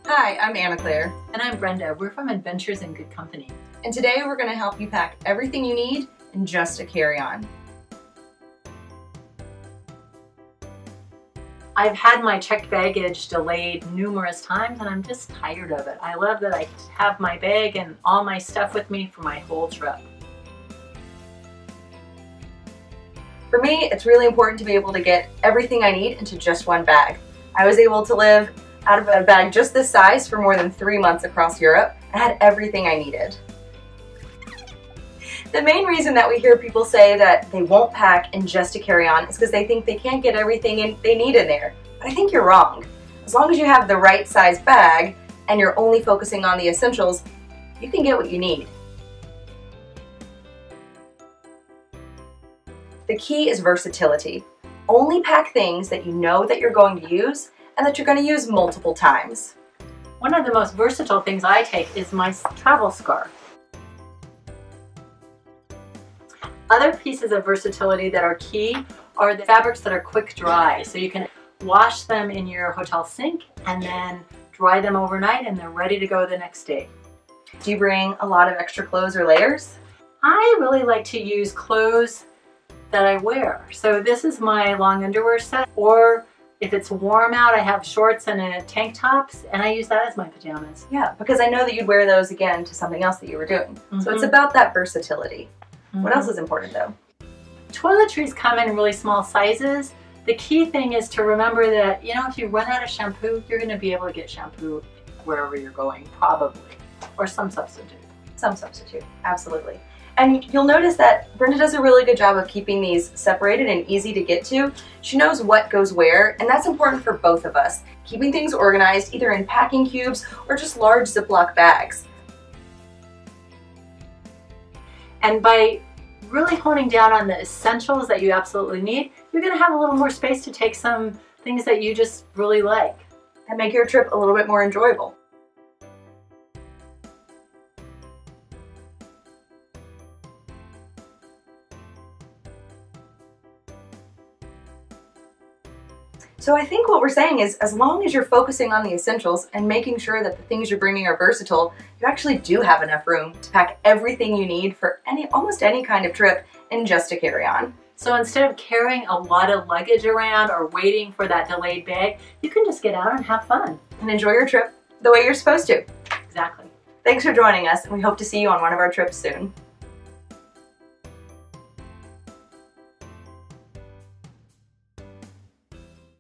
Hi, I'm Anna Claire. And I'm Brenda. We're from Adventures in Good Company. And today we're going to help you pack everything you need in just a carry-on. I've had my checked baggage delayed numerous times and I'm just tired of it. I love that I have my bag and all my stuff with me for my whole trip. For me, it's really important to be able to get everything I need into just one bag. I was able to live out of a bag just this size for more than 3 months across Europe. I had everything I needed. The main reason that we hear people say that they won't pack in just a carry-on is because they think they can't get everything they need in there. But I think you're wrong. As long as you have the right size bag and you're only focusing on the essentials, you can get what you need. The key is versatility. Only pack things that you know that you're going to use and that you're going to use multiple times. One of the most versatile things I take is my travel scarf. Other pieces of versatility that are key are the fabrics that are quick dry. So you can wash them in your hotel sink and then dry them overnight and they're ready to go the next day. Do you bring a lot of extra clothes or layers? I really like to use clothes that I wear. So this is my long underwear set, or if it's warm out, I have shorts and tank tops, and I use that as my pajamas. Yeah, because I know that you'd wear those again to something else that you were doing. So it's about that versatility. What else is important though? Toiletries come in really small sizes. The key thing is to remember that, if you run out of shampoo, you're going to be able to get shampoo wherever you're going, probably, or some substitute. Some substitute, absolutely. And you'll notice that Brenda does a really good job of keeping these separated and easy to get to. She knows what goes where, and that's important for both of us. Keeping things organized either in packing cubes or just large Ziploc bags. And by really honing down on the essentials that you absolutely need, you're going to have a little more space to take some things that you just really like. And make your trip a little bit more enjoyable. So I think what we're saying is, as long as you're focusing on the essentials and making sure that the things you're bringing are versatile, you actually do have enough room to pack everything you need for almost any kind of trip in just a carry-on. So instead of carrying a lot of luggage around or waiting for that delayed bag, you can just get out and have fun. And enjoy your trip the way you're supposed to. Exactly. Thanks for joining us, and we hope to see you on one of our trips soon.